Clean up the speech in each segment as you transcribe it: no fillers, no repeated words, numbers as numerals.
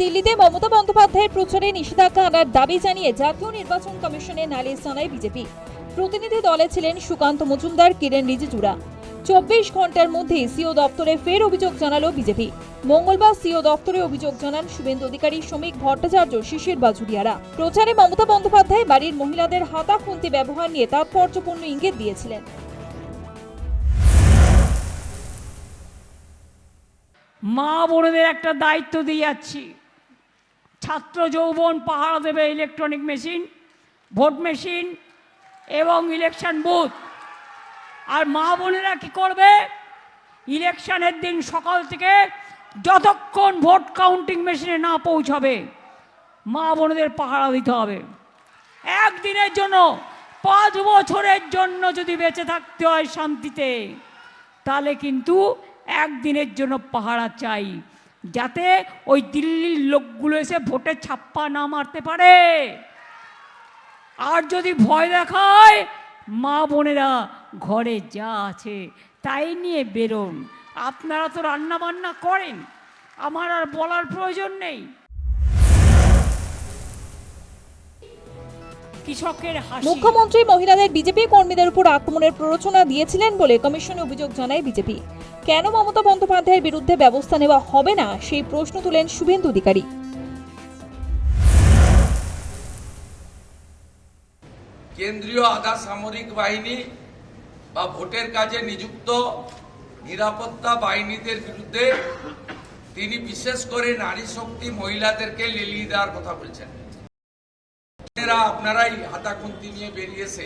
দিল্লিতে মমতা বন্দ্যোপাধ্যায়ের প্রচারে নিষেধাজ্ঞা আনার দাবি জানিয়ে জাতীয় নির্বাচন কমিশনে নালিশ জানায় বিজেপি। প্রতিনিধি দলে ছিলেন সুকান্ত মজুমদার, কিরেন রিজিজুরা। 24 ঘন্টার মধ্যে সিও দপ্তরে ফের অভিযোগ জানালো বিজেপি। মঙ্গলবার সিও দপ্তরে অভিযোগ জানান শুভেন্দু অধিকারী, শ্রমিক ভট্টাচার্য, শিশির বাজুরিয়ারা। প্রচারে মমতা বন্দ্যোপাধ্যায় বাড়ির মহিলাদের হাতা খুন্তি ব্যবহার নিয়ে তাৎপর্যপূর্ণ ইঙ্গিত দিয়েছিলেন। মা বোনেদের একটা দায়িত্ব দিয়ে যাচ্ছি, ছাত্র যৌবন পাহারা দেবে ইলেকট্রনিক মেশিন, ভোট মেশিন এবং ইলেকশন বুথ। আর মা বোনেরা কি করবে? ইলেকশনের দিন সকাল থেকে যতক্ষণ ভোট কাউন্টিং মেশিনে না পৌঁছাবে মা বোনেদের পাহারা দিতে হবে। একদিনের জন্য, 5 বছরের জন্য যদি বেঁচে থাকতে হয় শান্তিতে, তাহলে কিন্তু একদিনের জন্য পাহারা চাই, যাতে ওই দিল্লির লোকগুলো এসে ভোটে ছাপ্পা না মারতে পারে। আর যদি ভয় দেখায়, মা বোনেরা ঘরে যা আছে তাই নিয়ে বেরোন। আপনারা তো রান্না বান্না করেন, আমার আর বলার প্রয়োজন নেই। কৃষকের হাসি। মুখ্যমন্ত্রী মহিলাদের বিজেপি কর্মীদের উপর আক্রমণের প্ররোচনা দিয়েছিলেন বলে কমিশনে অভিযোগ জানায় বিজেপি। কেন মমতা বন্দ্যোপাধ্যায়ের বিরুদ্ধে ব্যবস্থা নেওয়া হবে না, সেই প্রশ্ন তুলেন শুভেন্দু অধিকারী। কেন্দ্রীয় আধা সামরিক বাহিনী বা ভোটের কাজে নিযুক্ত নিরাপত্তা বাহিনীদের বিরুদ্ধে তিনি বিশেষ করে নারী শক্তি মহিলাদেরকে লেলিয়ে দেওয়ার কথা বলছেন। আপনারাই হাতাখুন্তি নিয়ে বেরিয়েছে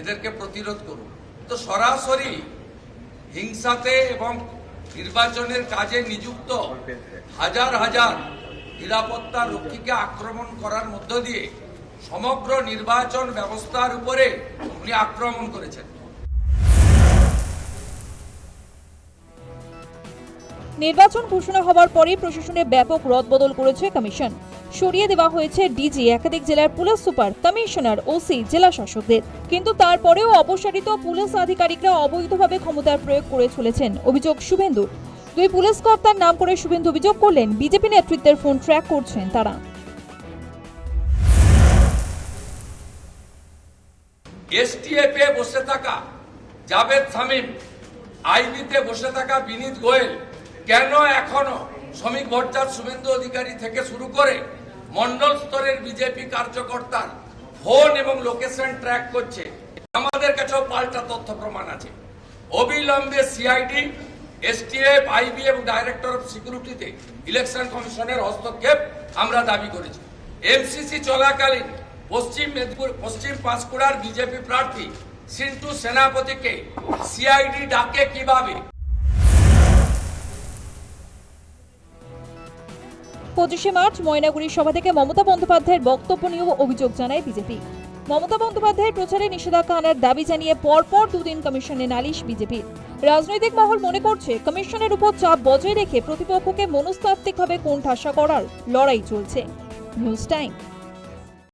এদেরকে প্রতিরোধ করুন। তো সরাসরি হিংসাতে এবং নির্বাচনের কাজে নিযুক্ত হাজার হাজার নিরাপত্তা রক্ষীকে আক্রমণ করার মধ্য দিয়ে সমগ্র নির্বাচন ব্যবস্থার উপরে উনি আক্রমণ করেছেন। নির্বাচন ঘোষণা হওয়ার পরই প্রশাসনে ব্যাপক রদবদল করেছে কমিশন। সরিয়ে দেওয়া হয়েছে ডিজি, একাধিক জেলার পুলিশ সুপার, কমিশনার, ওসি, জেলা শাসকদের। কিন্তু তারপরেও অপসারিত পুলিশ আধিকারিকরা অবৈধভাবে ক্ষমতার প্রয়োগ করে চলেছেন, অভিযোগ শুভেন্দুর। 2 পুলিশ কর্তার নাম করে শুভেন্দু অভিযোগ করলেন, বিজেপি নেতৃত্বের ফোন ট্র্যাক করছেন তারা। এসটিএফে বসে থাকা জাভেদ শামীম, আইবিতে বসে থাকা বিনীত গোয়েল কেন এখনো শ্রমিক ভট্টাচার্য, শুভেন্দু অধিকারী থেকে শুরু করে মন্ডল স্তরের বিজেপি কার্যকর্তার ফোন এবং লোকেশন ট্র্যাক করছে? আমাদের কাছেও পাল্টা তথ্য প্রমাণ আছে। অবিলম্বে সিআইডি, এসটিএফ, আইবি এবং ডাইরেক্টর অফ সিকিউরিটিতে ইলেকশন কমিশনের হস্তক্ষেপ আমরা দাবি করেছি। এমসিসি চলাকালীন পশ্চিম মেদিনীপুর, পশ্চিম পাঁশকুড়ার বিজেপি প্রার্থী সিন্টু সেনাপতিকে সিআইডি ডাকে কিভাবে? 25শে মার্চ ময়নাগুড়ি সভা থেকে মমতা বন্দ্যোপাধ্যায়ের বক্তব্য নিয়েও অভিযোগ জানায় বিজেপি। মমতা বন্দ্যোপাধ্যায়ের প্রচারে নিষেধাজ্ঞা আনার দাবি জানিয়ে পরপর 2 দিন কমিশনে নালিশ বিজেপির। রাজনৈতিক মহল মনে করছে, কমিশনের উপর চাপ বজায় রেখে প্রতিপক্ষকে মনস্তাত্ত্বিকভাবে কোণঠাসা করার লড়াই চলছে। News time.